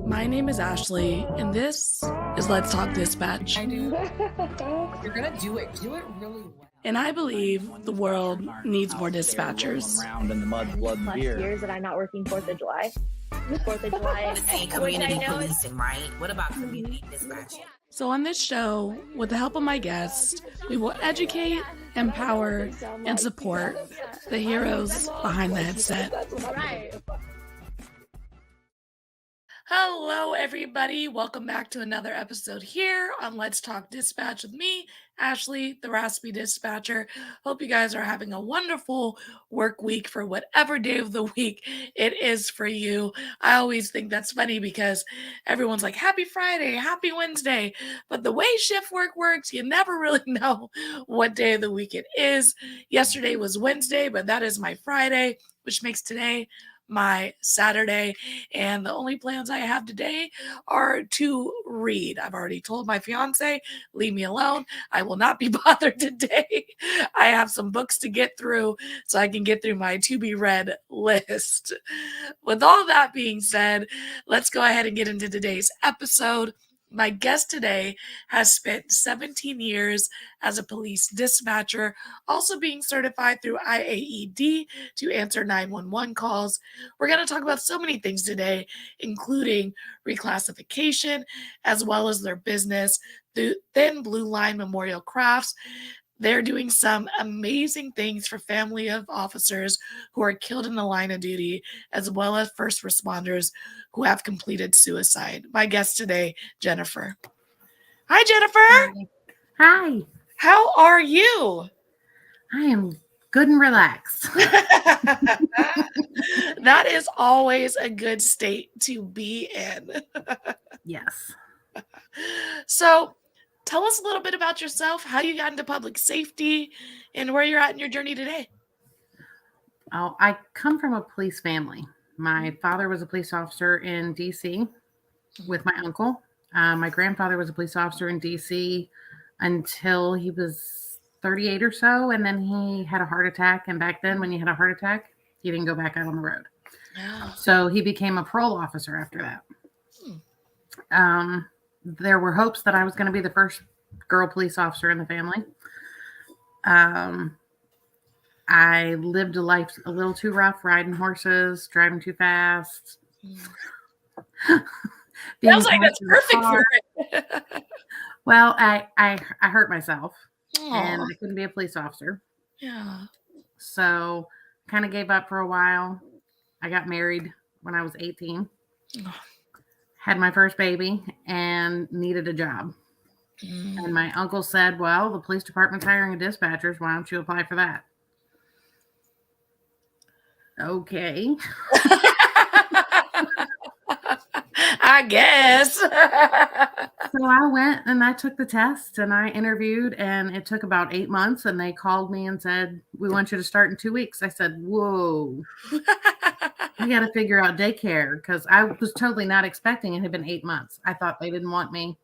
My name is Ashley, and this is Let's Talk Dispatch. I do. You're gonna do it really well. And I believe the world needs more dispatchers. Around in the mud, blood, and plus beer. years that I'm not working 4th of July. 4th of July. Say community policing, right? What about community dispatching? So on this show, with the help of my guests, we will educate, empower, and support the heroes behind the headset. Right. Hello, everybody. Welcome back to another episode here on Let's Talk Dispatch with me, Ashley, the Raspy Dispatcher. Hope you guys are having a wonderful work week for whatever day of the week it is for you. I always think that's funny because everyone's like, happy Friday, happy Wednesday. But the way shift work works, you never really know what day of the week it is. Yesterday was Wednesday, but that is my Friday, which makes today my Saturday, and the only plans I have today are to read. I've already told my fiance, leave me alone. I will not be bothered today. I have some books to get through so I can get through my to be read list. With all that being said, let's go ahead and get into today's episode. My guest today has spent 17 years as a police dispatcher, also being certified through IAED to answer 911 calls. We're going to talk about so many things today, including reclassification, as well as their business, the Thin Blue Line Memorial Crafts. They're doing some amazing things for family of officers who are killed in the line of duty, as well as first responders who have completed suicide. My guest today, Jennifer. Hi, Jennifer. Hi. How are you? I am good and relaxed. That is always a good state to be in. Yes. So, tell us a little bit about yourself, how you got into public safety, and where you're at in your journey today. Oh, I come from a police family. My father was a police officer in D.C. with my uncle. My grandfather was a police officer in D.C. until he was 38 or so, and then he had a heart attack. And back then, when you had a heart attack, you didn't go back out on the road. Yeah. So he became a parole officer after that. There were hopes that I was going to be the first girl police officer in the family. I lived a life a little too rough, riding horses, driving too fast. Sounds like that's perfect for it. Well, I hurt myself, Aww. and I couldn't be a police officer. Yeah. So kind of gave up for a while. I got married when I was 18. Had my first baby and needed a job. And my uncle said, well, the police department's hiring dispatchers. Why don't you apply for that? Okay. I guess. So I went and I took the test and I interviewed, and it took about 8 months, and they called me and said, we want you to start in 2 weeks. I said, whoa. I got to figure out daycare, because I was totally not expecting it had been 8 months. I thought they didn't want me.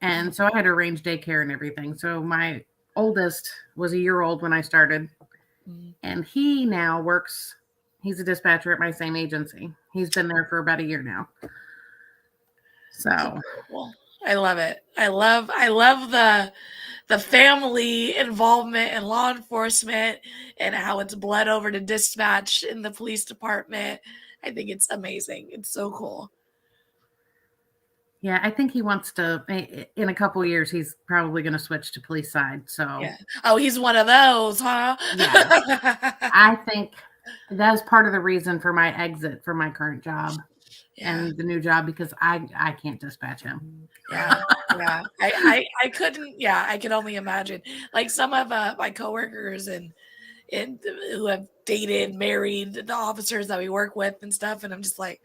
And so I had to arrange daycare and everything. So my oldest was a year old when I started. And he now works, he's a dispatcher at my same agency. He's been there for about a year now. So cool. I love it. I love the family involvement in law enforcement and how it's bled over to dispatch in the police department. I think it's amazing. It's so cool. Yeah, I think he wants to, in a couple of years, he's probably going to switch to police side. So, yeah. Oh, he's one of those, huh? Yeah. I think that's part of the reason for my exit from my current job and the new job, because I can't dispatch him. Yeah. I couldn't. Yeah, I could only imagine. Like some of my coworkers and who have dated, married the officers that we work with and stuff, and I'm just like,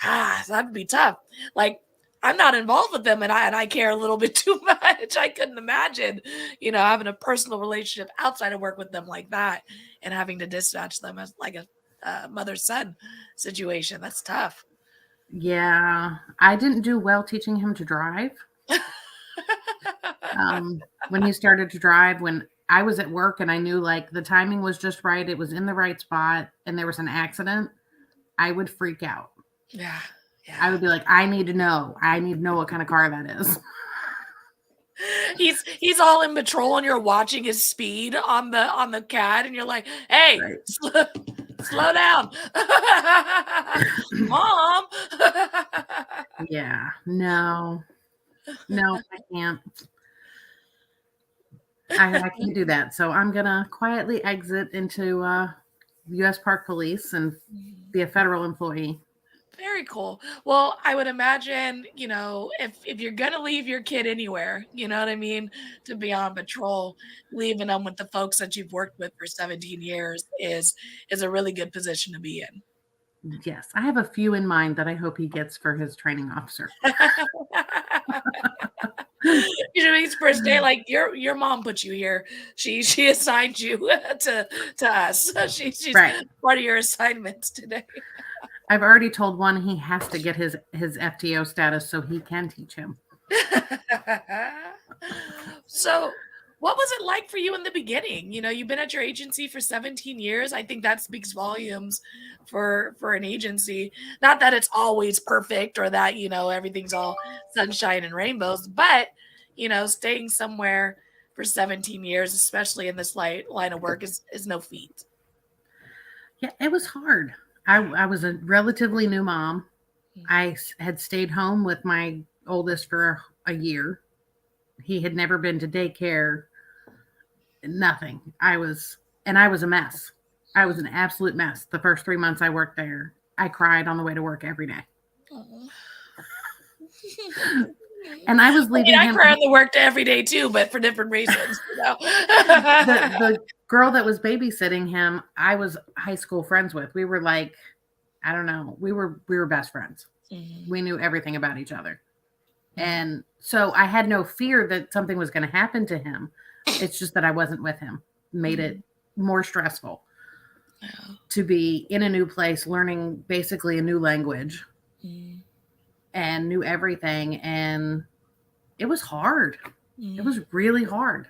that'd be tough. Like, I'm not involved with them, and I care a little bit too much. I couldn't imagine, having a personal relationship outside of work with them like that, and having to dispatch them as like a mother-son situation. That's tough. Yeah, I didn't do well teaching him to drive. When he started to drive, when I was at work and I knew like the timing was just right, it was in the right spot, and there was an accident, I would freak out. Yeah. I Yeah. would be like, I need to know. I need to know what kind of car that is. He's all in patrol and you're watching his speed on the CAD and you're like, "Hey, Right. slow down." Mom. Yeah. No. No, I can't. I can't do that. So I'm gonna quietly exit into U.S. Park Police and be a federal employee. Very cool. Well, I would imagine, if you're gonna leave your kid anywhere, you know what I mean, to be on patrol, leaving them with the folks that you've worked with for 17 years is a really good position to be in. Yes, I have a few in mind that I hope he gets for his training officer. Usually first day, like your mom put you here. She assigned you to us. She's Right. part of your assignments today. I've already told one he has to get his FTO status so he can teach him. So, what was it like for you in the beginning? You've been at your agency for 17 years. I think that speaks volumes for an agency. Not that it's always perfect or that, everything's all sunshine and rainbows, but staying somewhere for 17 years, especially in this line of work is no feat. Yeah, it was hard. I was a relatively new mom. I had stayed home with my oldest for a year. He had never been to daycare, nothing. I was a mess. I was an absolute mess. The first 3 months I worked there, I cried on the way to work every day. Aw. And I was leaving I him. cry on the work every day too, but for different reasons. The girl that was babysitting him, I was high school friends with. We were like, I don't know, we were best friends. Mhm. We knew everything about each other. And so I had no fear that something was going to happen to him. It's just that I wasn't with him. Made it more stressful Yeah. to be in a new place, learning basically a new language and knew everything. And it was hard. It was really hard.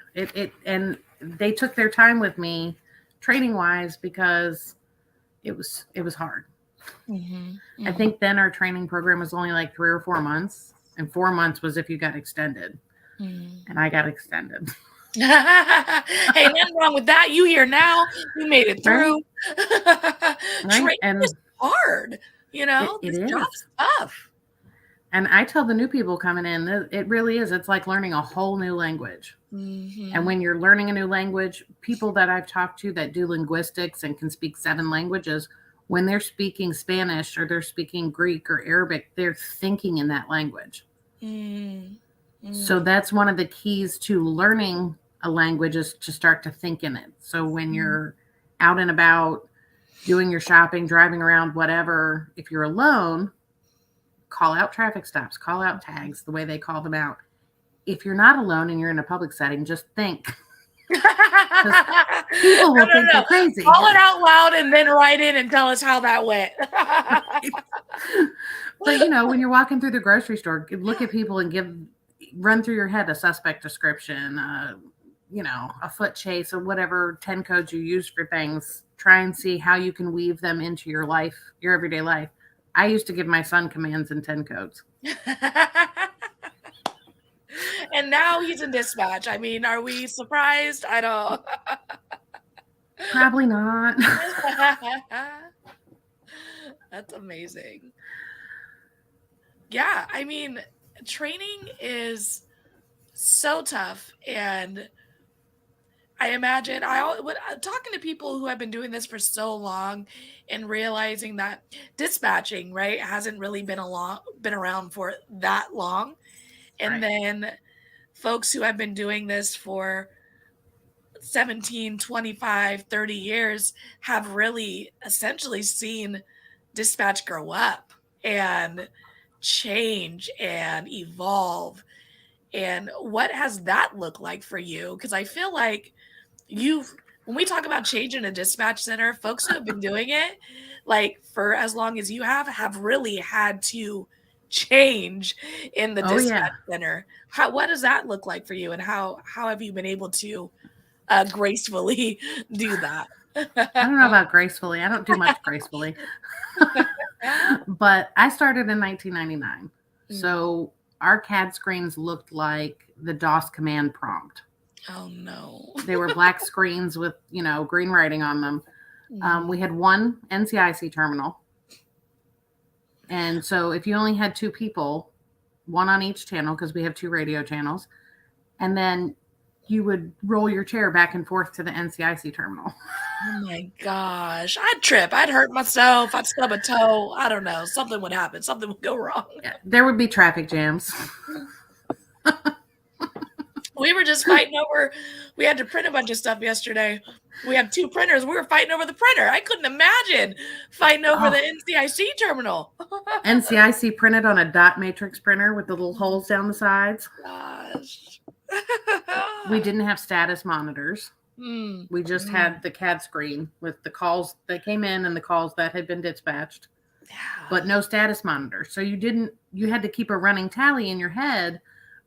And they took their time with me training wise because it was hard. I think then our training program was only like 3 or 4 months, and 4 months was if you got extended, and I got extended. Hey, nothing wrong with that. You here now. You made it through. Right? Training And is hard. it This is. job's tough. And I tell the new people coming in that it really is. It's like learning a whole new language. And when you're learning a new language, people that I've talked to that do linguistics and can speak 7 languages, when they're speaking Spanish or they're speaking Greek or Arabic, they're thinking in that language. So that's one of the keys to learning a language is to start to think in it. So when you're out and about doing your shopping, driving around, whatever, if you're alone, call out traffic stops, call out tags, the way they call them out. If you're not alone and you're in a public setting, just think. People will think you're crazy. Call it out loud and then write in and tell us how that went. But when you're walking through the grocery store, look at people and run through your head a suspect description, a foot chase or whatever 10 codes you use for things. Try and see how you can weave them into your life, your everyday life. I used to give my son commands in 10 codes. And now he's in dispatch. I mean, are we surprised? I don't. Probably not. That's amazing. Yeah, I mean, training is so tough. And I imagine talking to people who have been doing this for so long and realizing that dispatching, right, hasn't really been around for that long. And Right. then folks who have been doing this for 17, 25, 30 years have really essentially seen dispatch grow up and change and evolve. And what has that looked like for you? Because I feel like when we talk about change in a dispatch center, folks who have been doing it like for as long as you have really had to change in the dispatch center. What does that look like for you, and how have you been able to gracefully do that? I don't know about gracefully. I don't do much gracefully. But I started in 1999. So our CAD screens looked like the DOS command prompt. Oh no. They were black screens with, green writing on them. We had one NCIC terminal. And so if you only had two people, one on each channel, because we have two radio channels, and then you would roll your chair back and forth to the NCIC terminal. Oh my gosh. I'd trip. I'd hurt myself. I'd stub a toe. I don't know. Something would happen. Something would go wrong. Yeah, there would be traffic jams. We were just fighting over, we had to print a bunch of stuff yesterday. We had two printers. We were fighting over the printer. I couldn't imagine fighting over the NCIC terminal. NCIC printed on a dot matrix printer with the little holes down the sides. Gosh. We didn't have status monitors. We just had the CAD screen with the calls that came in and the calls that had been dispatched, but no status monitor. So you had to keep a running tally in your head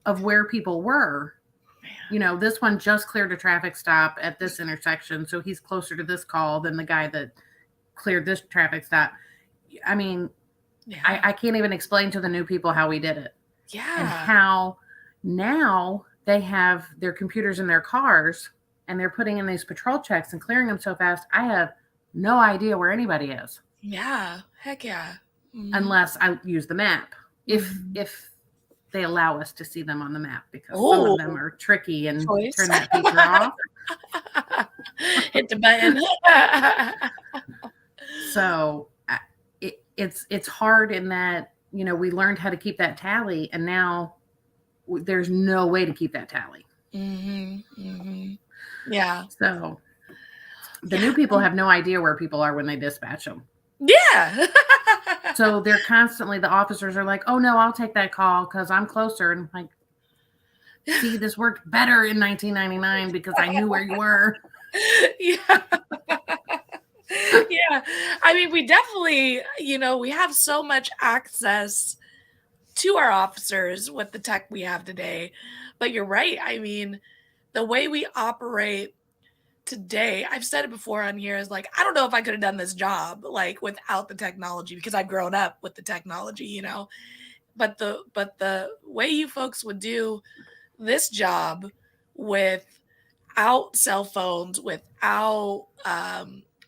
of where people were. This one just cleared a traffic stop at this intersection, so he's closer to this call than the guy that cleared this traffic stop. I mean, I can't even explain to the new people how we did it. Yeah. And how now they have their computers in their cars and they're putting in these patrol checks and clearing them so fast. I have no idea where anybody is. Yeah. Heck yeah. Unless I use the map. If they allow us to see them on the map, because some of them are tricky and turn that feature off. Hit the button. So it's hard in that, we learned how to keep that tally, and now there's no way to keep that tally. Yeah. So the new people have no idea where people are when they dispatch them. Yeah. So they're constantly, the officers are like, oh no, I'll take that call because I'm closer. And I'm like, see, this worked better in 1999 because I knew where you were. Yeah. Yeah. I mean, we definitely, we have so much access to our officers with the tech we have today. But you're right. I mean, the way we operate today, I've said it before on here, is like, I don't know if I could have done this job like without the technology, because I've grown up with the technology, but the way you folks would do this job without cell phones, without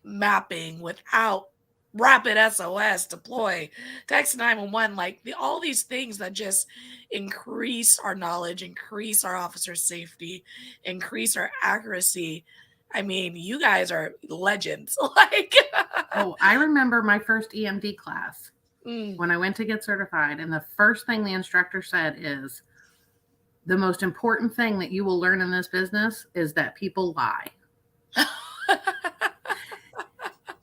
mapping, without rapid SOS deploy, text 911, like all these things that just increase our knowledge, increase our officer safety, increase our accuracy. I mean, you guys are legends. Oh, I remember my first EMD class when I went to get certified. And the first thing the instructor said is, the most important thing that you will learn in this business is that people lie.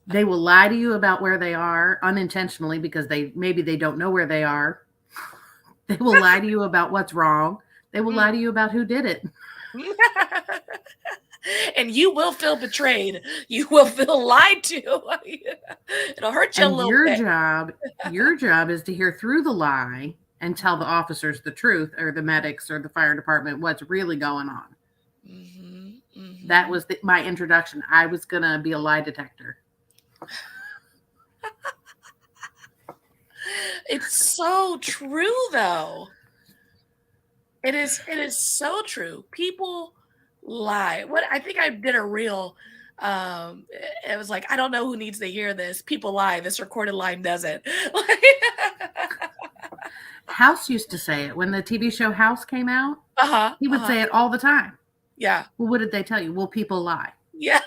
They will lie to you about where they are unintentionally because maybe they don't know where they are. They will lie to you about what's wrong. They will lie to you about who did it. And you will feel betrayed. You will feel lied to. It'll hurt you a little bit. Your job is to hear through the lie and tell the officers the truth, or the medics or the fire department, what's really going on. That was my introduction. I was going to be a lie detector. It's so true, though. It is so true. People lie. What I think I did a reel. It was like, I don't know who needs to hear this. People lie. This recorded line doesn't. House used to say it when the TV show House came out. He would say it all the time. Yeah. Well, what did they tell you? Well, people lie. Yeah.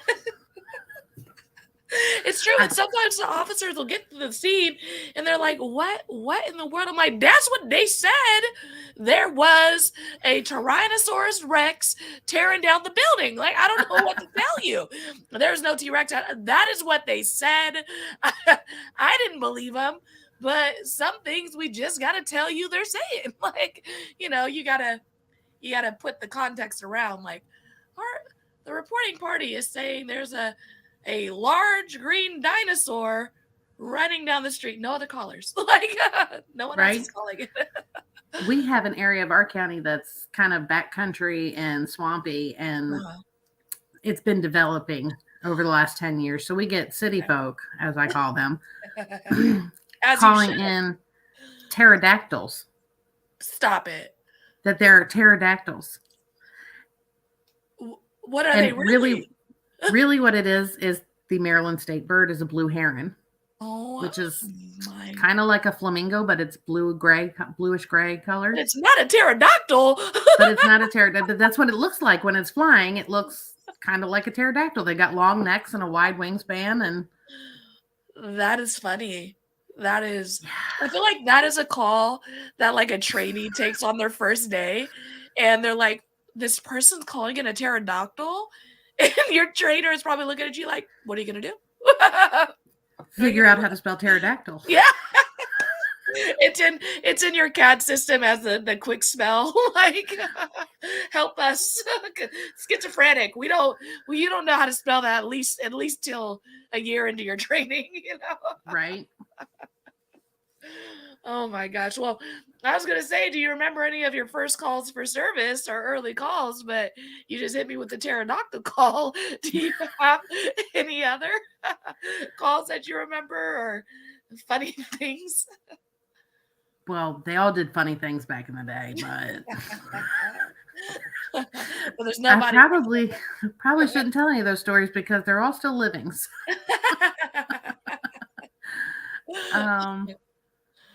It's true. And sometimes the officers will get to the scene and they're like, what in the world? I'm like, that's what they said. There was a Tyrannosaurus Rex tearing down the building. Like, I don't know what to tell you. There's no T-Rex. That is what they said. I didn't believe them, but some things we just got to tell you they're saying. Like, you got to put the context around. Like, the reporting party is saying there's a large green dinosaur running down the street. No other callers. Like, no one else is calling it. We have an area of our county that's kind of backcountry and swampy, and it's been developing over the last 10 years. So we get city folk, as I call them. As you calling should. in pterodactyls, Stop it. that they're pterodactyls. What are they And really? really what it is the Maryland state bird is a blue heron, Oh which is my! kind of like a flamingo, but it's bluish gray color. It's not a pterodactyl. But it's not a pterodactyl. That's what it looks like when it's flying. It looks kind of like a pterodactyl. They got long necks and a wide wingspan, and That is funny. That is, I feel like that is a call that like a trainee takes on their first day, and they're like, "This person's calling in a pterodactyl," and your trainer is probably looking at you like, "What are you gonna do?" figure out how to spell pterodactyl. Yeah, it's in your CAD system as the quick spell. Like, help us, schizophrenic. You don't know how to spell that at least till a year into your training. Right. Oh my gosh. Well, I was going to say, do you remember any of your first calls for service or early calls? But you just hit me with the pterodactyl call. Do you have any other calls that you remember or funny things? Well, they all did funny things back in the day, but Well, there's I nobody. probably shouldn't tell any of those stories because they're all still living.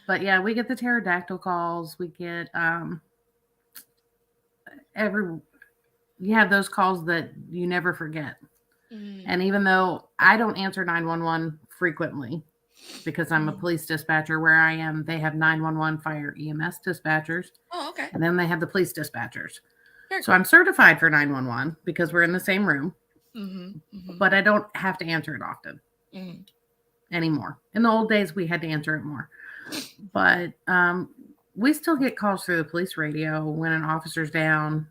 But yeah, we get the pterodactyl calls. We get you have those calls that you never forget. Mm. And even though I don't answer 911 frequently because I'm a police dispatcher where I am, they have 911 fire EMS dispatchers. Oh, okay. And then they have the police dispatchers. Very So I'm certified for 911 because we're in the same room, Mm-hmm. but I don't have to answer it often anymore. In the old days, we had to answer it more. But we still get calls through the police radio when an officer's down.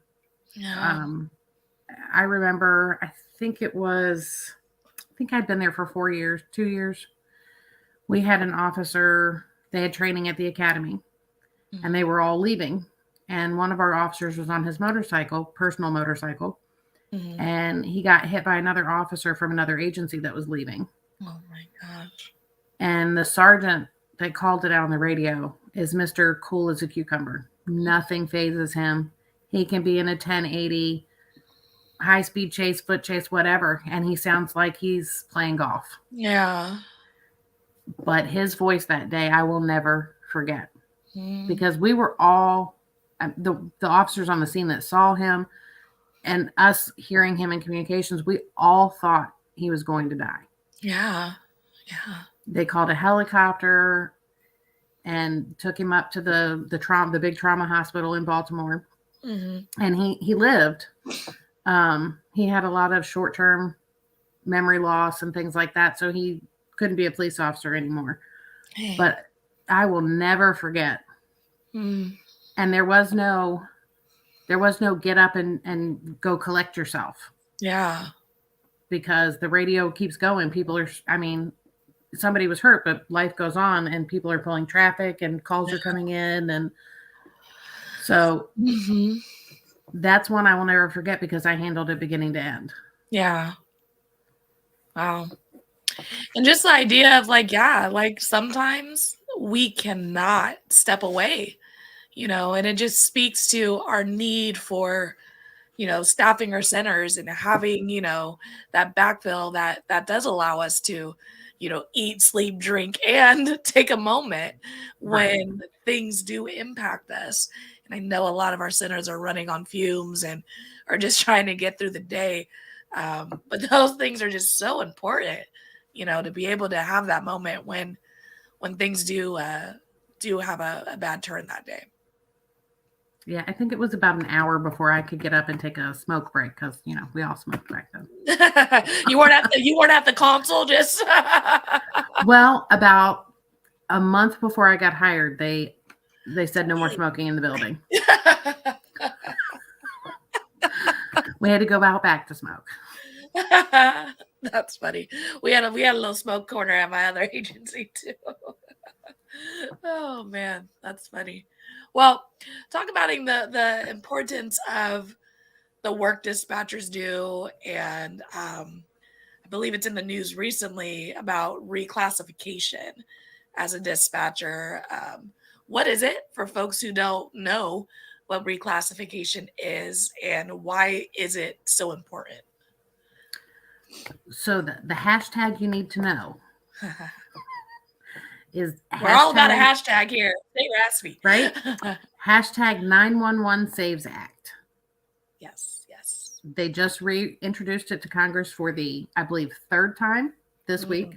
Yeah. I remember, I think I'd been there for 2 years. We had an officer, they had training at the academy, and they were all leaving. And one of our officers was on his personal motorcycle, and he got hit by another officer from another agency that was leaving. Oh my gosh. And the sergeant that called it out on the radio is Mr. Cool as a Cucumber. Nothing phases him. He can be in a 1080, high-speed chase, foot chase, whatever, and he sounds like he's playing golf. Yeah. But his voice that day, I will never forget. Because we were all, the officers on the scene that saw him and us hearing him in communications, we all thought he was going to die. Yeah. Yeah. They called a helicopter and took him up to the big trauma hospital in Baltimore. And he lived. He had a lot of short-term memory loss and things like that, so he couldn't be a police officer anymore. Hey. But I will never forget. And there was no get up and go collect yourself. Yeah. Because the radio keeps going. Somebody was hurt, but life goes on and people are pulling traffic and calls are coming in. And so that's one I will never forget because I handled it beginning to end. Yeah. Wow. And just the idea of like sometimes we cannot step away, and it just speaks to our need for, staffing our centers and having, that backfill that does allow us to, eat, sleep, drink, and take a moment when things do impact us. And I know a lot of our centers are running on fumes and are just trying to get through the day. But those things are just so important, to be able to have that moment when things do have a bad turn that day. Yeah, I think it was about an hour before I could get up and take a smoke break because we all smoked back then. You weren't at the console, just Well, about a month before I got hired, they said no more smoking in the building. We had to go out back to smoke. That's funny. We had a little smoke corner at my other agency too. Oh man, that's funny. Well, talk about the importance of the work dispatchers do, and I believe it's in the news recently about reclassification. as a dispatcher. What is it for folks who don't know what reclassification is, and why is it so important? So the hashtag you need to know is We're all about a hashtag here. Stay raspy. Right? Hashtag 911 Saves Act. Yes, yes. They just reintroduced it to Congress for the, I believe, third time this week.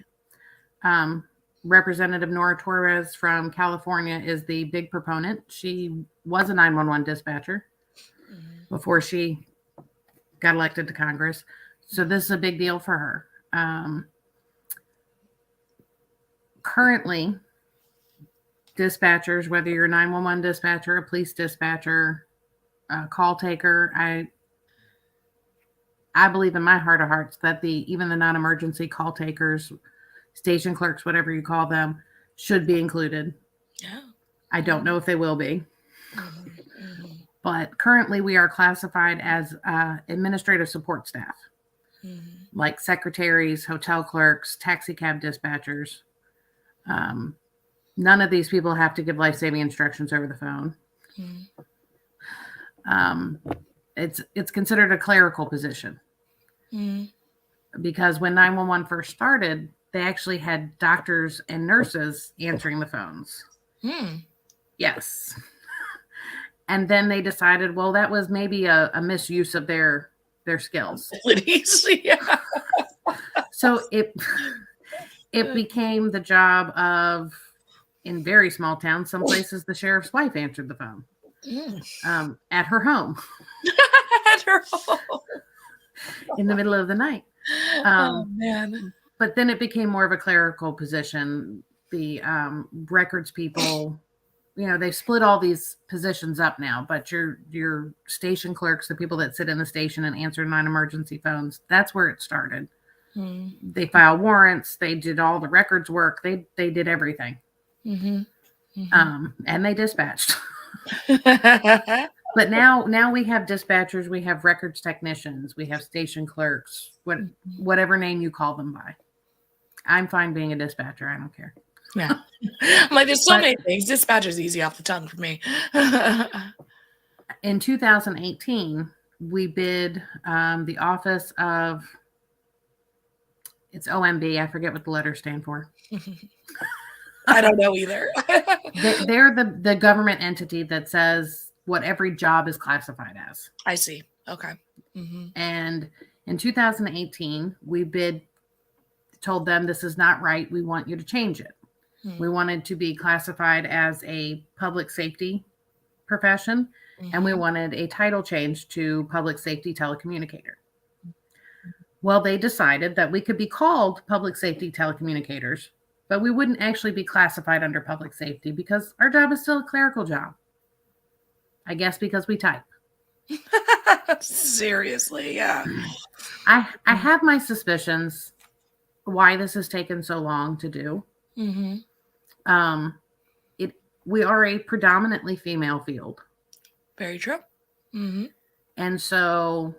Representative Nora Torres from California is the big proponent. She was a 911 dispatcher before she got elected to Congress. So this is a big deal for her. Currently, dispatchers, whether you're a 911 dispatcher, a police dispatcher, a call taker, I believe in my heart of hearts that even the non-emergency call takers, station clerks, whatever you call them, should be included. Yeah. I don't know if they will be. But currently we are classified as administrative support staff, like secretaries, hotel clerks, taxi cab dispatchers. None of these people have to give life-saving instructions over the phone. It's considered a clerical position because when 911 first started, they actually had doctors and nurses answering the phones. Yes. And then they decided, well, that was maybe a misuse of their skills. Yeah. So it became the job of, in very small towns, some places the sheriff's wife answered the phone at her home. At her home. In the middle of the night. Oh, man. But then it became more of a clerical position. The records people, they've split all these positions up now, but your station clerks, the people that sit in the station and answer non-emergency phones, that's where it started. They file warrants. They did all the records work. They did everything. And they dispatched. But now we have dispatchers, we have records technicians, we have station clerks, whatever name you call them by. I'm fine being a dispatcher. I don't care. Yeah. I'm like, there's so many things. Dispatcher's easy off the tongue for me. In 2018, we bid the office of, it's OMB. I forget what the letters stand for. I don't know either. They're the government entity that says what every job is classified as. I see. Okay. And in 2018, we told them this is not right. We want you to change it. We wanted to be classified as a public safety profession, and we wanted a title change to public safety telecommunicator. Well, they decided that we could be called public safety telecommunicators, but we wouldn't actually be classified under public safety because our job is still a clerical job. I guess because we type. Seriously, yeah. I have my suspicions why this has taken so long to do. We are a predominantly female field. Very true. And so,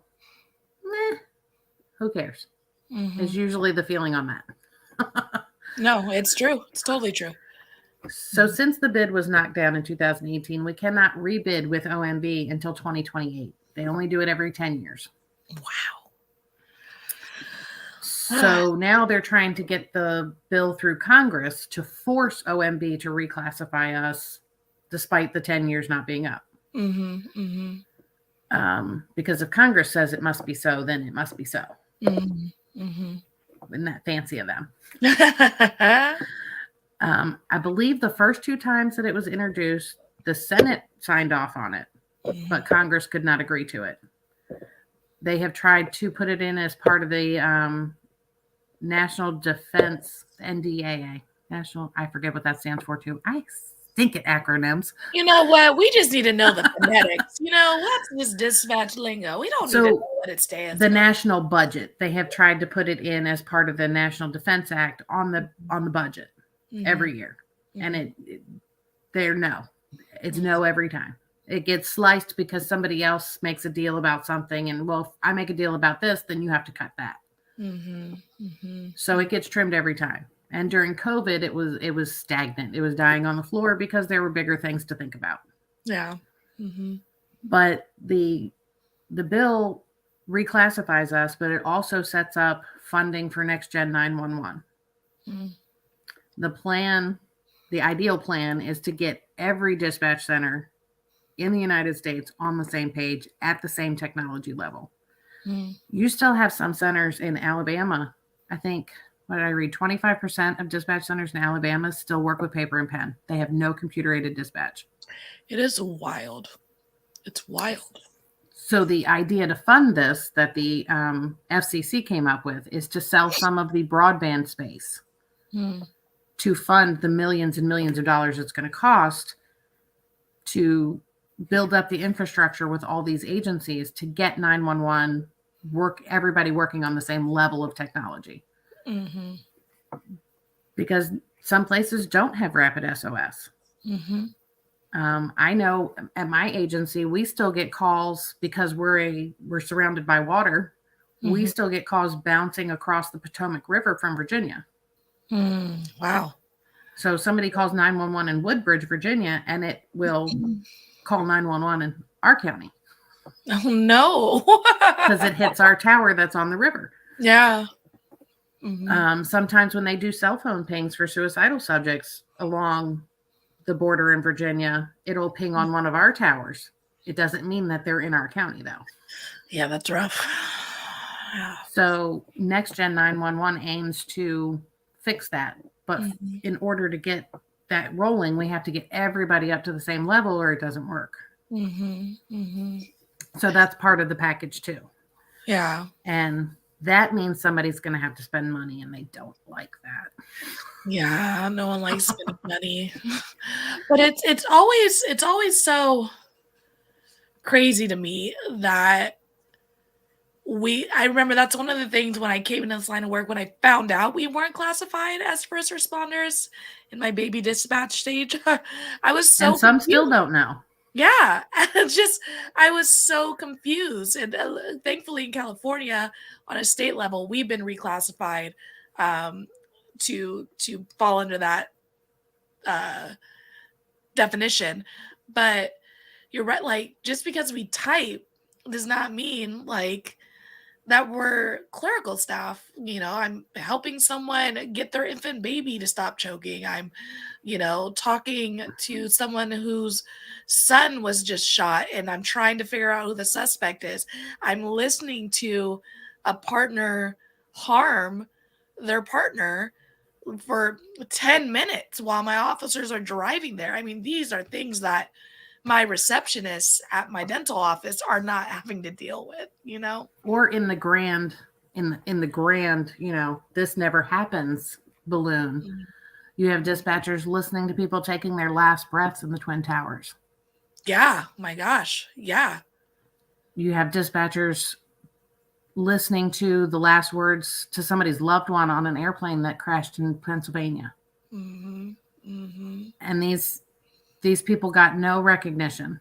who cares? Is usually the feeling on that. No, it's true. It's totally true. So since the bid was knocked down in 2018, we cannot rebid with OMB until 2028. They only do it every 10 years. Wow. So now they're trying to get the bill through Congress to force OMB to reclassify us despite the 10 years not being up. Because if Congress says it must be so, then it must be so. Isn't that fancy of them? I believe the first two times that it was introduced, the Senate signed off on it, but Congress could not agree to it. They have tried to put it in as part of the National Defense NDAA. I forget what that stands for too. I stink at acronyms. You know what? We just need to know the phonetics. What's this dispatch lingo? We don't need to know what it stands for. The national budget. They have tried to put it in as part of the National Defense Act on the budget. Every year. And it's no every time. It gets sliced because somebody else makes a deal about something, and well, if I make a deal about this, then you have to cut that. So it gets trimmed every time. And during COVID, it was stagnant. It was dying on the floor because there were bigger things to think about. Yeah. But the bill reclassifies us, but it also sets up funding for next gen 911. The plan, the ideal plan is to get every dispatch center in the United States on the same page at the same technology level. You still have some centers in Alabama. I think, what did I read? 25% of dispatch centers in Alabama still work with paper and pen. They have no computer aided dispatch. It is wild. It's wild. So the idea to fund this that the FCC came up with is to sell some of the broadband space to fund the millions and millions of dollars it's going to cost to build up the infrastructure with all these agencies to get 911 everybody working on the same level of technology. Because some places don't have rapid SOS. I know at my agency, we still get calls because we're surrounded by water. We still get calls bouncing across the Potomac River from Virginia. Wow. So somebody calls 911 in Woodbridge, Virginia, and it will call 911 in our county. Oh, no. Because it hits our tower that's on the river. Yeah. Sometimes when they do cell phone pings for suicidal subjects along the border in Virginia, it'll ping on one of our towers. It doesn't mean that they're in our county, though. Yeah, that's rough. So Next Gen 911 aims to fix that. But in order to get that rolling, we have to get everybody up to the same level or it doesn't work. So that's part of the package too. Yeah. And that means somebody's going to have to spend money, and they don't like that. Yeah, no one likes spending money. But it's always so crazy to me that I remember that's one of the things when I came into this line of work, when I found out we weren't classified as first responders in my baby dispatch stage, I was so And some confused. still don't know. Yeah, I was so confused. And thankfully in California, on a state level, we've been reclassified to fall under that definition. But you're right, like just because we type does not mean like that we're clerical staff. I'm helping someone get their infant baby to stop choking. I'm talking to someone whose son was just shot and I'm trying to figure out who the suspect is. I'm listening to a partner harm their partner for 10 minutes while my officers are driving there. I mean, these are things that my receptionists at my dental office are not having to deal with, Or in the grand, this never happens balloon. You have dispatchers listening to people taking their last breaths in the Twin Towers. Yeah, my gosh. Yeah. You have dispatchers listening to the last words to somebody's loved one on an airplane that crashed in Pennsylvania. And these people got no recognition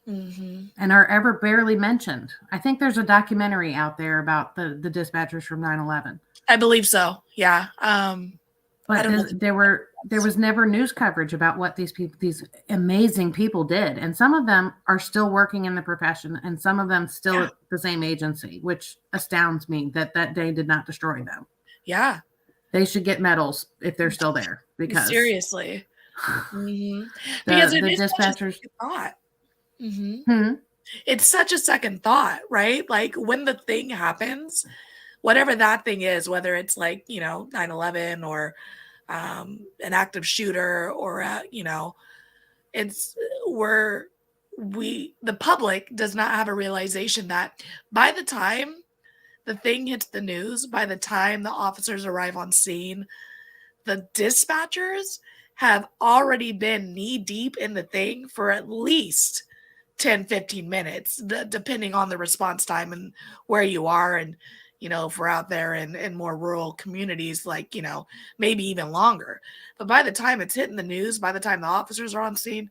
and are ever barely mentioned. I think there's a documentary out there about the dispatchers from 9/11. I believe so. Yeah. But there was never news coverage about what these amazing people did. And some of them are still working in the profession and some of them still at the same agency, which astounds me that day did not destroy them. Yeah. They should get medals if they're still there, because seriously. Because it is dispatchers such a second thought. It's such a second thought, right? Like when the thing happens, whatever that thing is, whether it's like 9/11 or an active shooter or it's where the public does not have a realization that by the time the thing hits the news, by the time the officers arrive on scene, the dispatchers have already been knee deep in the thing for at least 10-15 minutes, depending on the response time and where you are. And, if we're out there in more rural communities, like, maybe even longer. But by the time it's hitting the news, by the time the officers are on scene,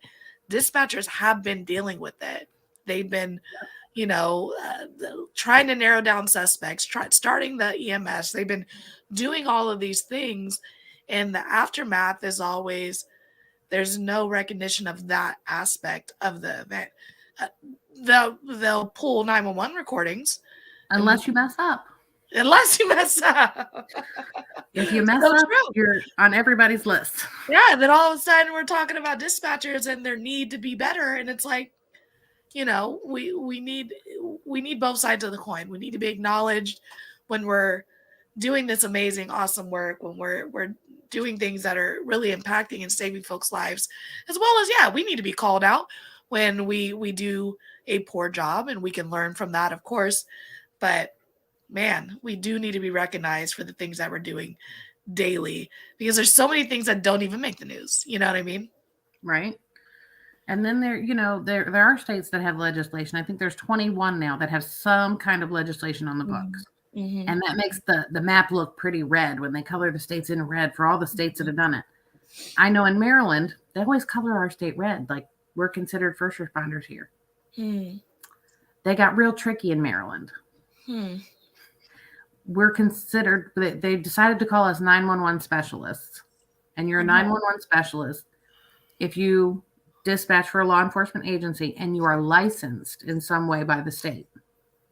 dispatchers have been dealing with it. They've been, trying to narrow down suspects, starting the EMS. They've been doing all of these things. And the aftermath is always, there's no recognition of that aspect of the event. They'll pull 911 recordings Unless you mess up. unless you mess up. If you mess So up, true. you're on everybody's list. Yeah, and then all of a sudden we're talking about dispatchers and their need to be better, and it's like, we need both sides of the coin. We need to be acknowledged when we're doing this amazing, awesome work, when we're doing things that are really impacting and saving folks' lives, as well as, we need to be called out when we do a poor job, and we can learn from that, of course. But man, we do need to be recognized for the things that we're doing daily, because there's so many things that don't even make the news. You know what I mean? Right. And then there are states that have legislation. I think there's 21 now that have some kind of legislation on the books. Mm-hmm. And that makes the map look pretty red when they color the states in red for all the states that have done it. I know in Maryland, they always color our state red. Like, we're considered first responders here. They got real tricky in Maryland. We're considered, they decided to call us 911 specialists. And you're a 911 specialist if you dispatch for a law enforcement agency and you are licensed in some way by the state,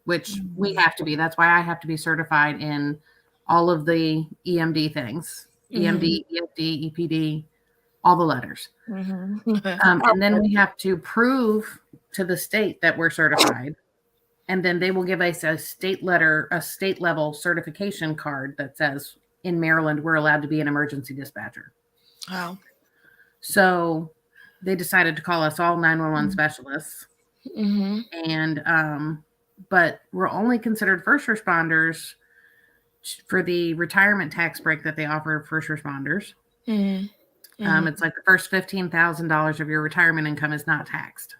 which we have to be. That's why I have to be certified in all of the EMD things, EMD, EFD, EPD, all the letters. And then we have to prove to the state that we're certified. And then they will give us a state level certification card that says, in Maryland, we're allowed to be an emergency dispatcher. Wow. So they decided to call us all 911 specialists. And, but we're only considered first responders for the retirement tax break that they offer first responders. It's like the first $15,000 of your retirement income is not taxed.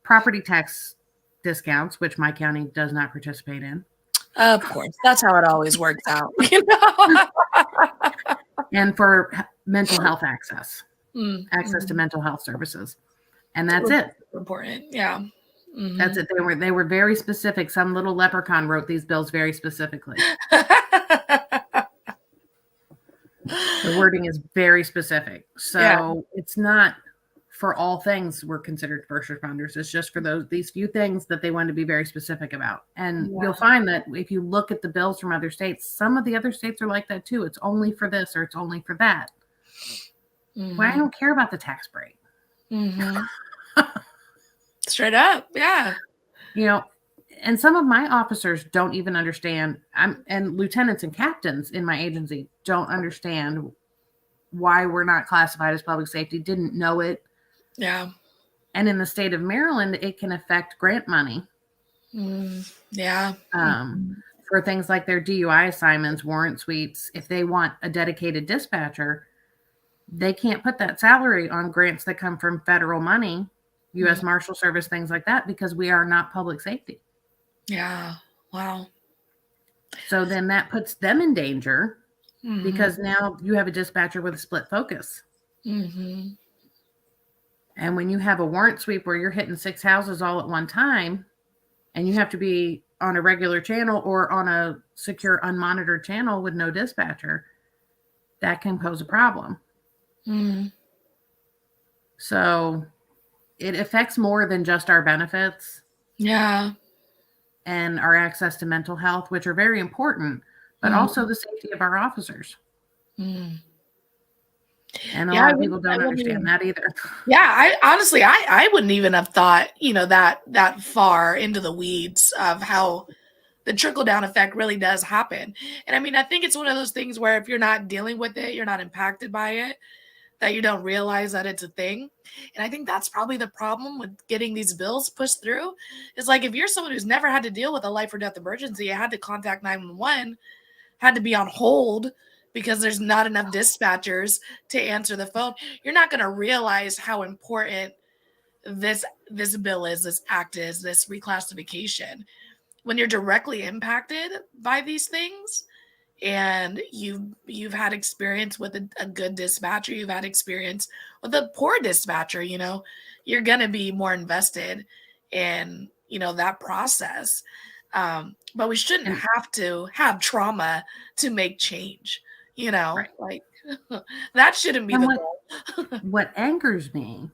Property tax discounts, which my county does not participate in. Of course, that's how it always works out. And for mental health access to mental health services, and that's it. Important, yeah. That's it. They were very specific. Some little leprechaun wrote these bills very specifically. The wording is very specific, so it's not for all things we're considered first responders. It's just for these few things that they want to be very specific about. And you'll find that if you look at the bills from other states, some of the other states are like that too. It's only for this or it's only for that. Well, I don't care about the tax break. Straight up, yeah. And some of my officers don't even understand. And lieutenants and captains in my agency don't understand why we're not classified as public safety, didn't know it. Yeah. And in the state of Maryland, it can affect grant money. Yeah. For things like their DUI assignments, warrant sweeps. If they want a dedicated dispatcher, they can't put that salary on grants that come from federal money, U.S. Marshal Service, things like that, because we are not public safety. Yeah. Wow. So then that puts them in danger because now you have a dispatcher with a split focus. And when you have a warrant sweep where you're hitting 6 houses all at one time, and you have to be on a regular channel or on a secure unmonitored channel with no dispatcher, that can pose a problem. So it affects more than just our benefits. Yeah. And our access to mental health, which are very important, but also the safety of our officers. And a lot of people don't understand that either. Yeah, I honestly wouldn't even have thought, that far into the weeds of how the trickle down effect really does happen. And I mean, I think it's one of those things where if you're not dealing with it, you're not impacted by it, that you don't realize that it's a thing. And I think that's probably the problem with getting these bills pushed through. It's like, if you're someone who's never had to deal with a life or death emergency, you had to contact 911, had to be on hold because there's not enough dispatchers to answer the phone, you're not going to realize how important this bill is, this act is, this reclassification. When you're directly impacted by these things, and you've had experience with a good dispatcher, you've had experience with a poor dispatcher, you're going to be more invested in, that process. But we shouldn't have to have trauma to make change. Right. like that shouldn't be And the what goal. what angers me,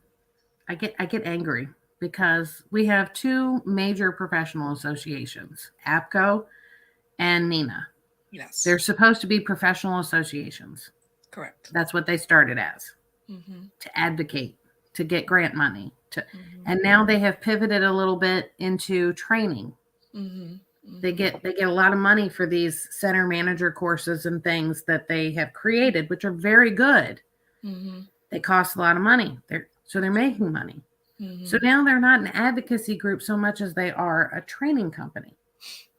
I get angry because we have two major professional associations, APCO and NINA. Yes, They're supposed to be professional associations. correct. That's what they started as, Mm-hmm. to advocate, to get grant money, Mm-hmm. and now they have pivoted a little bit into training. Mm-hmm. They get a lot of money for these center manager courses and things that they have created, which are very good. Mm-hmm. They cost a lot of money. They're making money. Mm-hmm. So now they're not an advocacy group so much as they are a training company.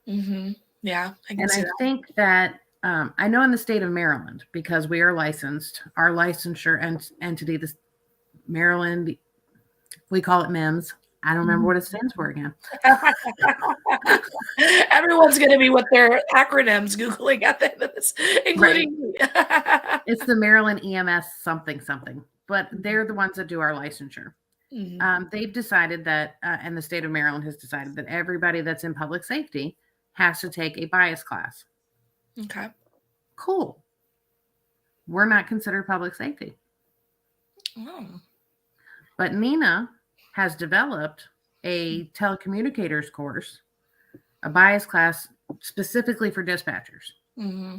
Mm-hmm. Yeah, I can And see I that. think that I know in the state of Maryland, because we are licensed, our licensure entity, this Maryland, we call it MEMS. I don't remember what it stands for again. Everyone's going to be with their acronyms Googling at the end of this, Right. including me. It's the Maryland EMS something, but they're the ones that do our licensure. Mhm. They've decided that, and the state of Maryland has decided that everybody that's in public safety has to take a bias class. Okay. Cool. We're not considered public safety. Oh. But Nina has developed a telecommunicators course, a bias class specifically for dispatchers. Mm-hmm.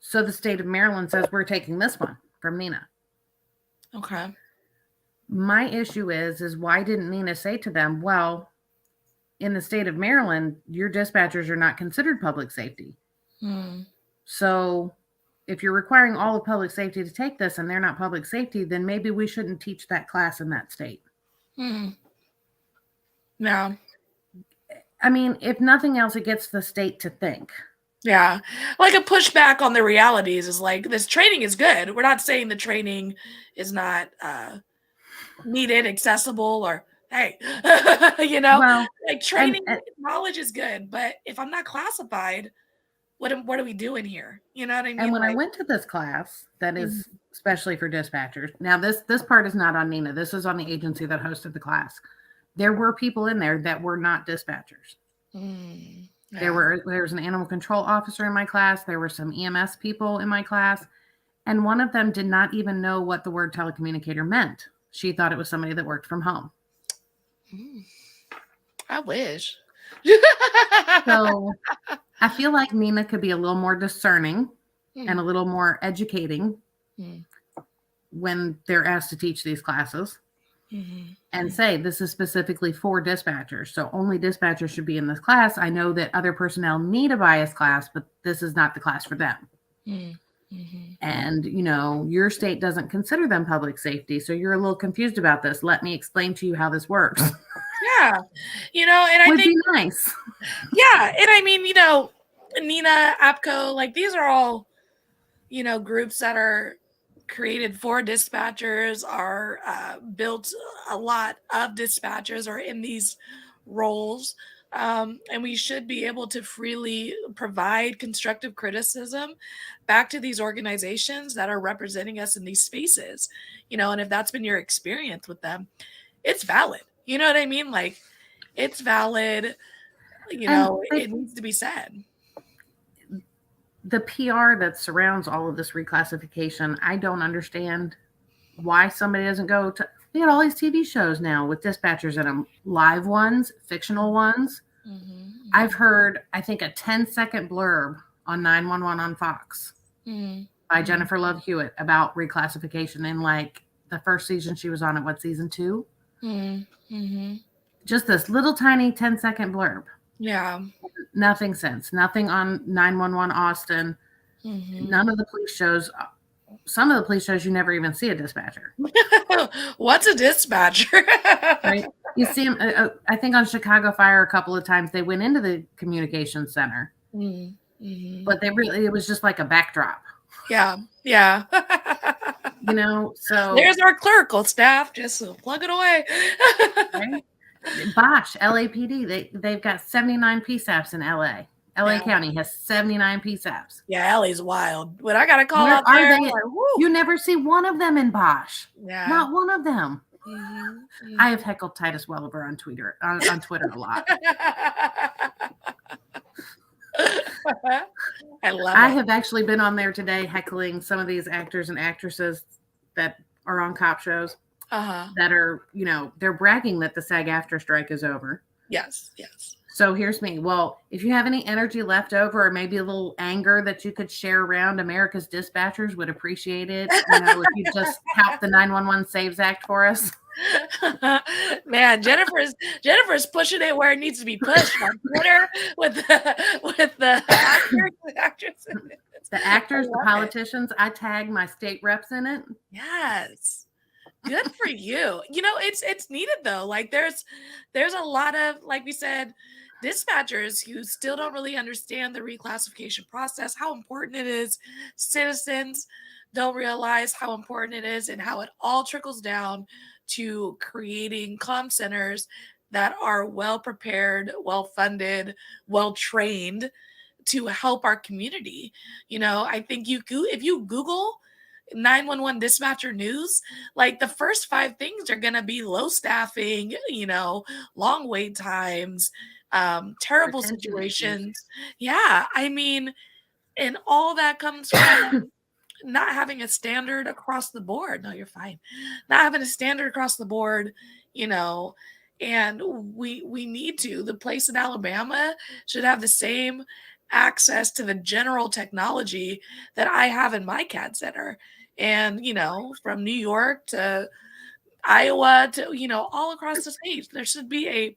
So the state of Maryland says we're taking this one from Nina. Okay. My issue is why didn't Nina say to them, well, in the state of Maryland, your dispatchers are not considered public safety. Mm. So if you're requiring all of public safety to take this and they're not public safety, then maybe we shouldn't teach that class in that state. Mm. Yeah. I mean, if nothing else, it gets the state to think. Yeah. Like a pushback on the realities is like, this training is good. We're not saying the training is not needed, accessible, or hey, Well, like training knowledge is good, but if I'm not classified, what are we doing here? You know what I mean? and when I Like, went to this class that Mhm. is especially for dispatchers, now this part is not on Nina. This is on the agency that hosted the class. There were people in there that were not dispatchers. Yeah. There was an animal control officer in my class. There were some EMS people in my class. And one of them did not even know what the word telecommunicator meant. She thought it was somebody that worked from home. I wish. So I feel like Nina could be a little more discerning and a little more educating Mm. when they're asked to teach these classes. Mm-hmm. And say this is specifically for dispatchers. So only dispatchers should be in this class. I know that other personnel need a bias class, but this is not the class for them. Mm-hmm. And, your state doesn't consider them public safety. So you're a little confused about this. Let me explain to you how this works. Yeah. And I Would think be nice. Yeah. And I mean, Nina, APCO, like these are all, groups that are created for dispatchers, are built a lot of dispatchers are in these roles. And we should be able to freely provide constructive criticism back to these organizations that are representing us in these spaces, and if that's been your experience with them, it's valid. You know what I mean? Like, it's valid. It needs to be said. The PR that surrounds all of this reclassification, I don't understand why somebody doesn't go to. We got all these TV shows now with dispatchers in them, live ones, fictional ones. Mm-hmm. I've heard, I think, a 10-second blurb on 911 on Fox by Jennifer Love Hewitt about reclassification in like the first season she was on. At what, season 2? Mm-hmm. Just this little tiny 10-second blurb. Yeah. Nothing since. Nothing on 911 Austin. Mm-hmm. None of the police shows. Some of the police shows you never even see a dispatcher. What's a dispatcher? Right? You see them, I think on Chicago Fire a couple of times they went into the communications center. Mm-hmm. But it was just like a backdrop. Yeah. So there's our clerical staff. Just plug it away. Right? Bosch, LAPD, they've got 79 PSAPs in LA. LA County has 79 PSAPs. Yeah, LA's wild. When I got a call Where out are there, they? like, You never see one of them in Bosch. Yeah. Not one of them. Mm-hmm. I have heckled Titus Welliver on Twitter a lot. I love I it. have actually been on there today heckling some of these actors and actresses that are on cop shows Uh-huh. that are, they're bragging that the SAG-AFTRA strike is over. Yes, yes. So here's me. Well, if you have any energy left over or maybe a little anger that you could share around, America's dispatchers would appreciate it. If you just tout the 911 Saves Act for us. Man, Jennifer's pushing it where it needs to be pushed on Twitter with the actors, the actresses. The actors, the love it. politicians, I tag my state reps in it. Yes. Good for you. It's needed though. Like there's a lot of, like we said, dispatchers who still don't really understand the reclassification process, how important it is. Citizens don't realize how important it is and how it all trickles down to creating comm centers that are well prepared, well funded, well trained to help our community. I think if you Google 911 dispatcher news, like the first five things are going to be low staffing, long wait times, terrible Retention issues. situations. Yeah. I mean, and all that comes from not having a standard across the board. No, you're fine. Not having a standard across the board, and we need to. The place in Alabama should have the same access to the general technology that I have in my CAD center. And, from New York to Iowa to, all across the states, there should be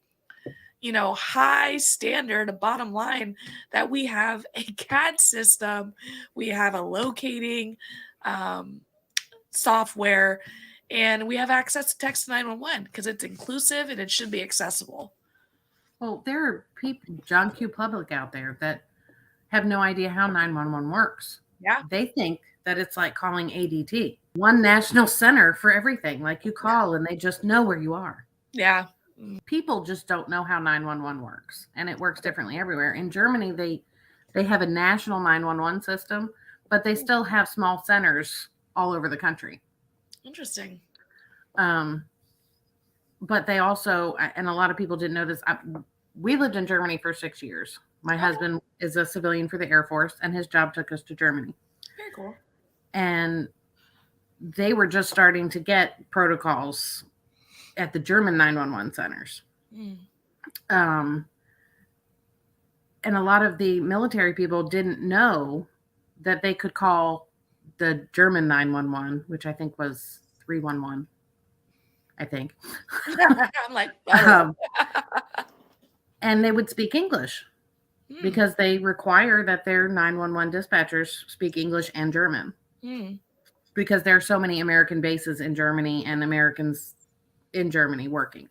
a high standard, a bottom line that we have a CAD system, we have a locating software, and we have access to text 911 because it's inclusive and it should be accessible. Well, there are people, John Q. Public out there that have no idea how 911 works. Yeah. They think that it's like calling ADT, one national center for everything. Like you call and they just know where you are. Yeah. People just don't know how 911 works, and it works differently everywhere. In Germany, they have a national 911 system, but they still have small centers all over the country. Interesting. But they also, and a lot of people didn't know this, we lived in Germany for 6 years. My husband is a civilian for the Air Force, and his job took us to Germany. Very cool. And they were just starting to get protocols at the German 911 centers. And a lot of the military people didn't know that they could call the German 911, which I think was 311, I think. I'm like, and they would speak English because they require that their 911 dispatchers speak English and German because there are so many American bases in Germany and Americans in Germany working.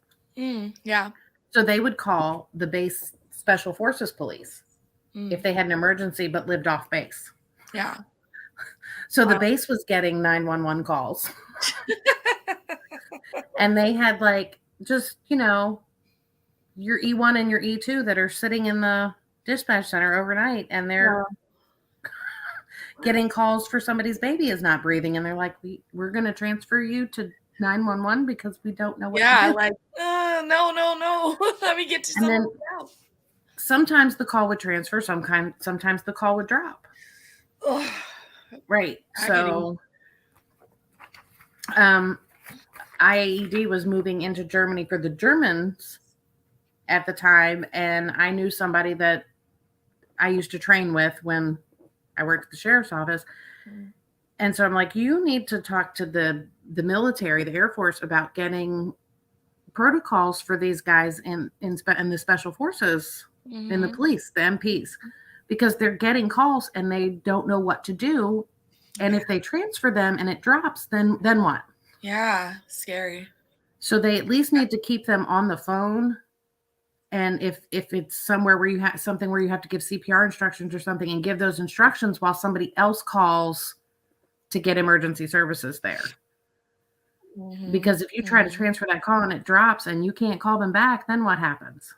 Yeah. So they would call the base special forces police if they had an emergency but lived off base. Yeah. So the base was getting 911 calls. And they had just, your E1 and your E2 that are sitting in the dispatch center overnight, and they're getting calls for somebody's baby is not breathing. And they're like, we're going to transfer you to 911 because we don't know what to do. Like, no. Let me get to someone else. Sometimes the call would transfer, sometimes the call would drop. Right. So IAED was moving into Germany for the Germans at the time, and I knew somebody that I used to train with when I worked at the sheriff's office. And so I'm like, you need to talk to the military, the Air Force, about getting protocols for these guys in the special forces, in the police, the MPs, because they're getting calls and they don't know what to do. And if they transfer them and it drops, then what? Yeah, scary. So they at least need to keep them on the phone. And if it's somewhere where you have something where you have to give CPR instructions or something, and give those instructions while somebody else calls to get emergency services there. Because if you try to transfer that call and it drops and you can't call them back, then what happens?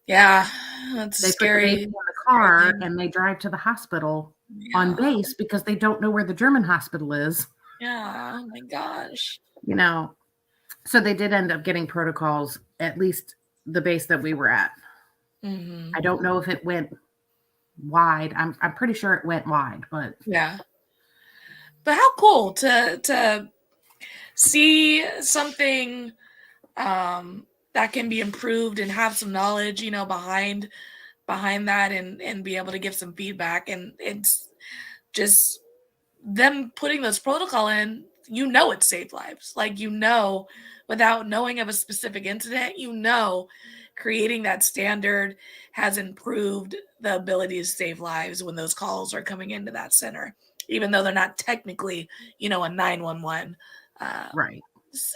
Yeah, that's they scary. Put the baby in the car and they drive to the hospital on base because they don't know where the German hospital is. Yeah, oh my gosh. So they did end up getting protocols, at least the base that we were at. I don't know if it went wide. I'm pretty sure it went wide, but Yeah. But how cool to see something that can be improved and have some knowledge, behind that and be able to give some feedback. And it's just them putting those protocol in, it saved lives. Like, without knowing of a specific incident, creating that standard has improved the ability to save lives when those calls are coming into that center, even though they're not technically, a 911 right.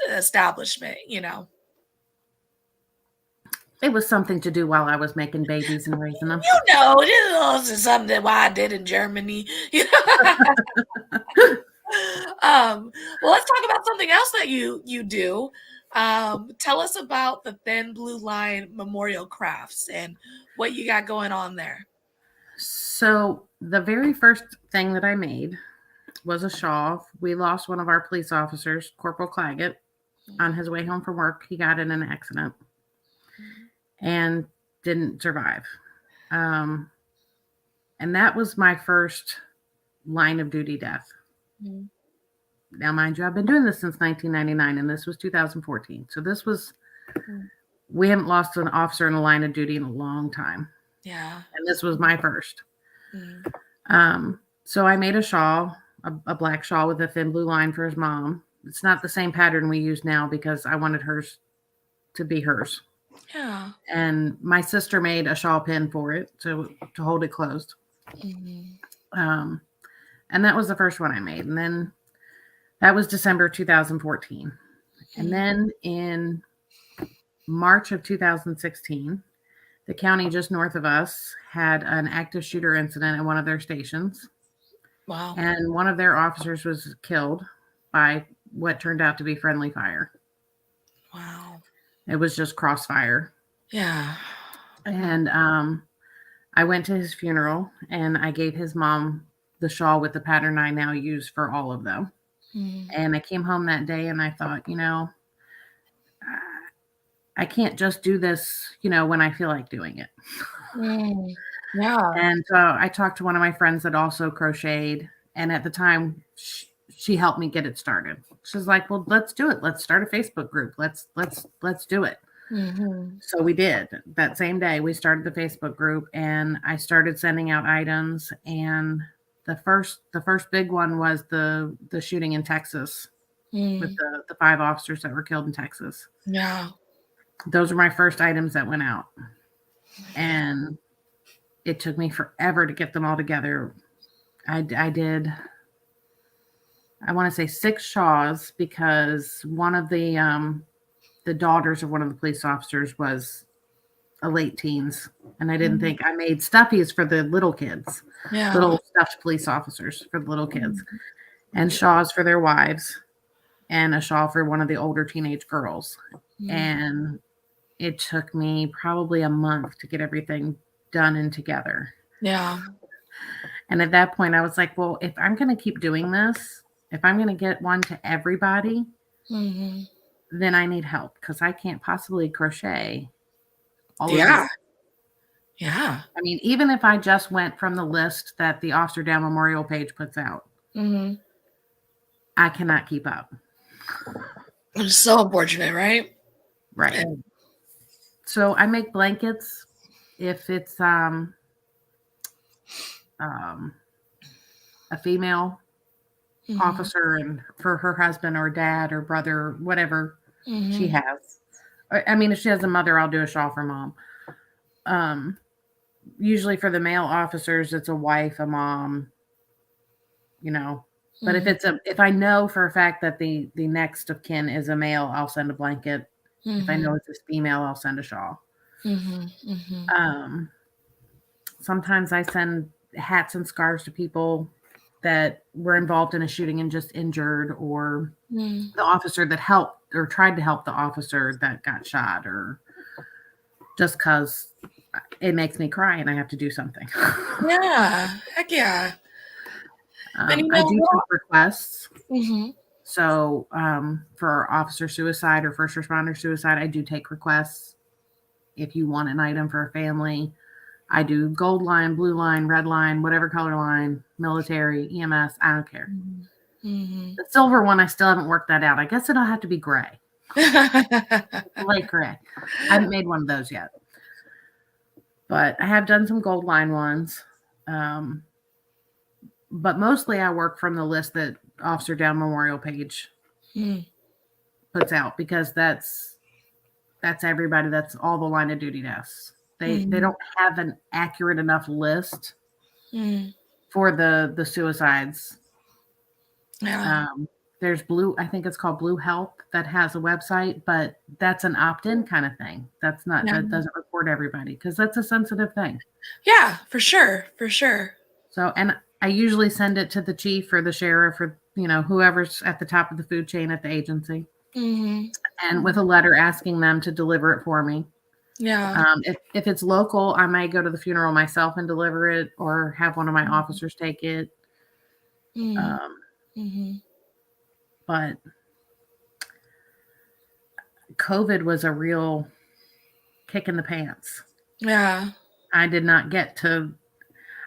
establishment. It was something to do while I was making babies and raising them. This is something why I did in Germany. Well, let's talk about something else that you do. Tell us about the Thin Blue Line Memorial Crafts and what you got going on there. So the very first thing that I made was a shawl. We lost one of our police officers, Corporal Claggett, on his way home from work. He got in an accident and didn't survive. And that was my first line of duty death. Mm-hmm. Now, mind you, I've been doing this since 1999, and this was 2014. So we haven't lost an officer in a line of duty in a long time. Yeah. And this was my first. Mm-hmm. So I made a shawl, a black shawl with a thin blue line for his mom. It's not the same pattern we use now because I wanted hers to be hers. Yeah. And my sister made a shawl pin for it to hold it closed. Mm-hmm. And that was the first one I made. And then that was December 2014. Mm-hmm. And then in March of 2016, the county just north of us had an active shooter incident at one of their stations. Wow. And one of their officers was killed by what turned out to be friendly fire. Wow. It was just crossfire. Yeah. And I went to his funeral and I gave his mom the shawl with the pattern I now use for all of them. Mm-hmm. And I came home that day and I thought, I can't just do this, when I feel like doing it. Yeah. And so I talked to one of my friends that also crocheted. And at the time, she helped me get it started. She's like, well, let's do it. Let's start a Facebook group. Let's do it. Mm-hmm. So we did. That same day, we started the Facebook group and I started sending out items. And the first big one was the shooting in Texas with the 5 officers that were killed in Texas. Yeah. Those were my first items that went out. And it took me forever to get them all together. I did, I want to say 6 shawls because one of the daughters of one of the police officers was a late teens. And I didn't think I made stuffies for the little kids, little stuffed police officers for the little kids, and shawls for their wives, and a shawl for one of the older teenage girls. And it took me probably a month to get everything done and together. Yeah. And at that point I was like, well, if I'm going to keep doing this, if I'm going to get one to everybody, then I need help because I can't possibly crochet all of these. Yeah. I mean, even if I just went from the list that the Officer Down Memorial page puts out, I cannot keep up. It's so unfortunate, right? Right. And so I make blankets if it's a female officer and for her husband or dad or brother, whatever she has. I mean, if she has a mother, I'll do a shawl for mom. Usually for the male officers, it's a wife, a mom, But if I know for a fact that the next of kin is a male, I'll send a blanket. If I know it's a female, I'll send a shawl. Sometimes I send hats and scarves to people that were involved in a shooting and just injured, or the officer that helped or tried to help the officer that got shot, or just because it makes me cry and I have to do something. Yeah. Heck yeah. I do take requests. So for officer suicide or first responder suicide, I do take requests. If you want an item for a family, I do gold line, blue line, red line, whatever color line, military, EMS. I don't care. Mm-hmm. The silver one, I still haven't worked that out. I guess it'll have to be gray, light gray. I haven't made one of those yet, but I have done some gold line ones. But mostly I work from the list that Officer Down Memorial page puts out, because that's everybody. That's all the line of duty deaths. They don't have an accurate enough list for the suicides. Yeah. There's Blue, I think it's called Blue Health, that has a website, but that's an opt-in kind of thing. That doesn't report everybody, because that's a sensitive thing. Yeah, for sure. For sure. So, and I usually send it to the chief or the sheriff or, whoever's at the top of the food chain at the agency. And with a letter asking them to deliver it for me. Yeah. If it's local, I might go to the funeral myself and deliver it, or have one of my officers take it. But COVID was a real kick in the pants. Yeah. I did not get to.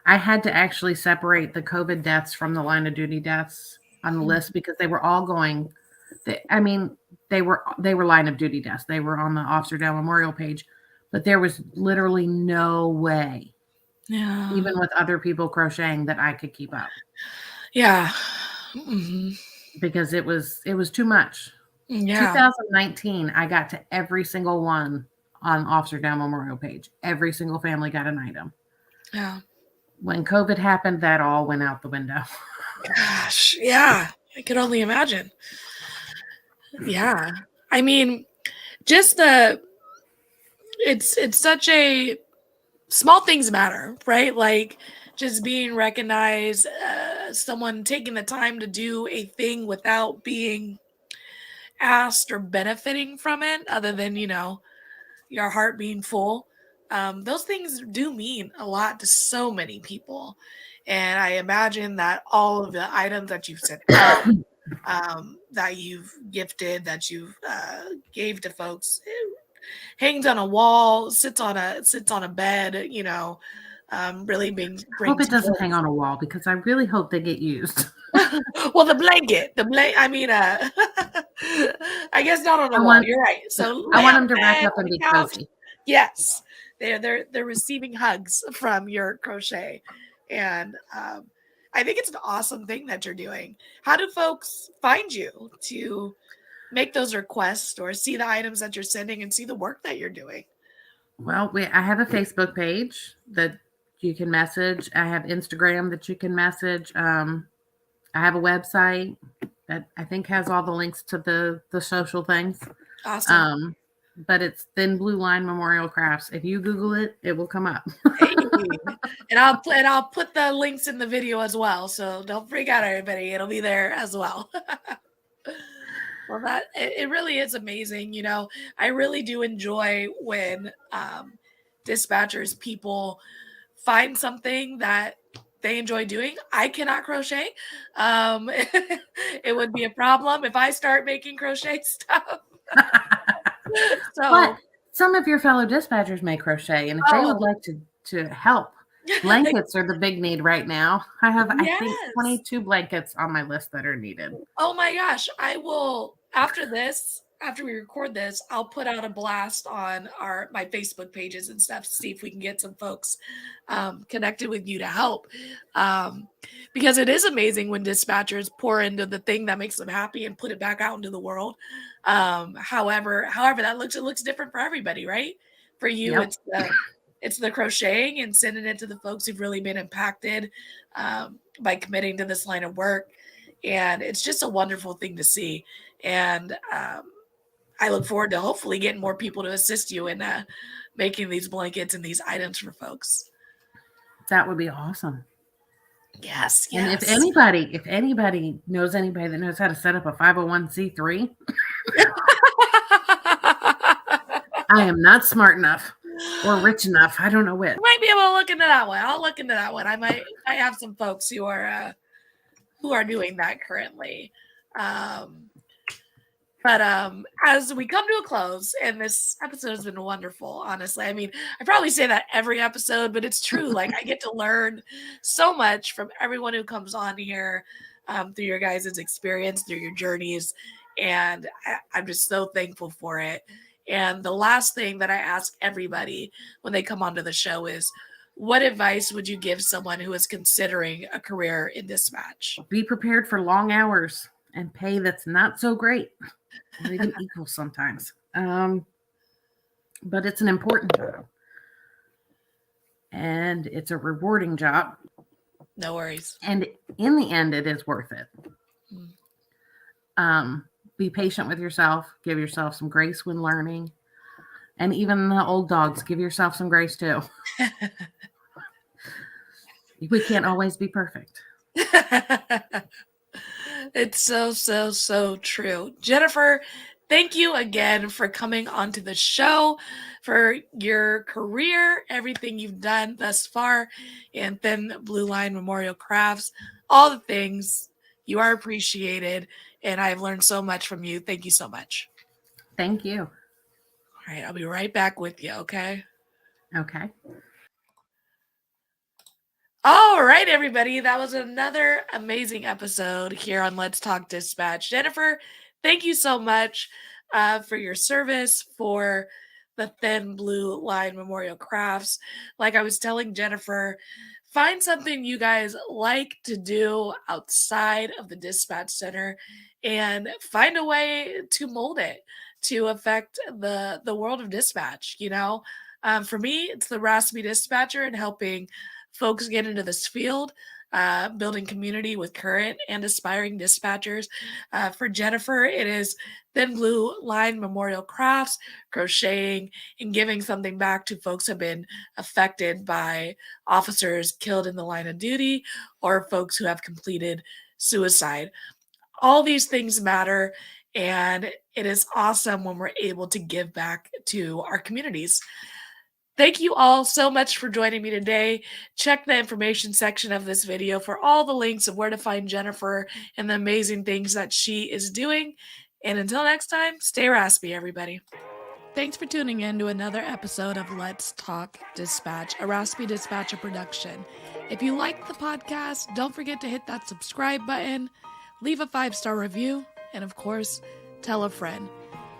I had to actually separate the COVID deaths from the line of duty deaths on the list, because they were all going. They were line of duty deaths. They were on the Officer Down Memorial page, but there was literally no way, even with other people crocheting, that I could keep up. Yeah. Because it was too much. Yeah. 2019, I got to every single one on Officer Down Memorial page. Every single family got an item. Yeah. When COVID happened, that all went out the window. Gosh, yeah. I could only imagine. Yeah. I mean, just it's such a small things matter, right? Like just being recognized, someone taking the time to do a thing without being asked or benefiting from it, other than, your heart being full. Those things do mean a lot to so many people. And I imagine that all of the items that you've sent out, that you've gifted, that you've gave to folks, hangs on a wall, sits on a bed, really brings Hope it doesn't hang on a wall, because I really hope they get used. Well, the blanket, I mean, I guess not on a wall. You're right. So I want them to wrap up and be couch. cozy. Yes, they're receiving hugs from your crochet, and I think it's an awesome thing that you're doing. How do folks find you to make those requests, or see the items that you're sending, and see the work that you're doing? Well, I have a Facebook page that you can message. I have Instagram that you can message. I have a website that I think has all the links to the social things. Awesome. But it's Thin Blue Line Memorial Crafts. If you Google it, it will come up. Hey. And I'll put the links in the video as well. So don't freak out, everybody. It'll be there as well. Well, it really is amazing. I really do enjoy when dispatchers, people find something that they enjoy doing. I cannot crochet. It would be a problem if I start making crochet stuff. But some of your fellow dispatchers may crochet, and if they would like to help, blankets are the big need right now. I have, I think, 22 blankets on my list that are needed. Oh my gosh. I will, after we record this, I'll put out a blast on my Facebook pages and stuff to see if we can get some folks connected with you to help. Because it is amazing when dispatchers pour into the thing that makes them happy and put it back out into the world. However that looks, it looks different for everybody, right? For you, it's the crocheting and sending it to the folks who've really been impacted by committing to this line of work. And it's just a wonderful thing to see. And I look forward to hopefully getting more people to assist you in making these blankets and these items for folks. That would be awesome. Yes. And if anybody knows anybody that knows how to set up a 501c3, I am not smart enough or rich enough. I don't know which. I might be able to look into that one. I'll look into that one. I have some folks who are doing that currently. But as we come to a close, and this episode has been wonderful, honestly. I mean, I probably say that every episode, but it's true. Like, I get to learn so much from everyone who comes on here through your guys' experience, through your journeys. And I'm just so thankful for it. And the last thing that I ask everybody when they come onto the show is, what advice would you give someone who is considering a career in dispatch? Be prepared for long hours and pay that's not so great, or even equal sometimes. But it's an important job. And it's a rewarding job. No worries. And in the end, it is worth it. Be patient with yourself. Give yourself some grace when learning. And even the old dogs, give yourself some grace too. We can't always be perfect. It's so true. Jennifer, thank you again for coming onto the show, for your career, everything you've done thus far in Thin Blue Line Memorial Crafts, all the things. You are appreciated, and I've learned so much from you. Thank you so much. Thank you. All right, I'll be right back with you, okay? Okay. All right, everybody. That was another amazing episode here on Let's Talk Dispatch. Jennifer, thank you so much for your service, for the Thin Blue Line Memorial Crafts. Like I was telling Jennifer, find something you guys like to do outside of the dispatch center and find a way to mold it to affect the world of dispatch. For me, it's the Raspy Dispatcher and helping folks get into this field, building community with current and aspiring dispatchers. For Jennifer, it is Thin Blue Line Memorial Crafts, crocheting, and giving something back to folks who have been affected by officers killed in the line of duty or folks who have completed suicide. All these things matter, and it is awesome when we're able to give back to our communities. Thank you all so much for joining me today. Check the information section of this video for all the links of where to find Jennifer and the amazing things that she is doing. And until next time, stay raspy, everybody. Thanks for tuning in to another episode of Let's Talk Dispatch, a Raspy Dispatcher production. If you like the podcast, don't forget to hit that subscribe button, leave a 5-star review, and of course, tell a friend.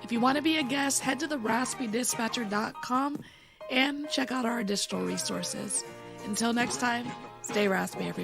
If you want to be a guest, head to the raspydispatcher.com and check out our additional resources. Until next time, stay raspy, everybody.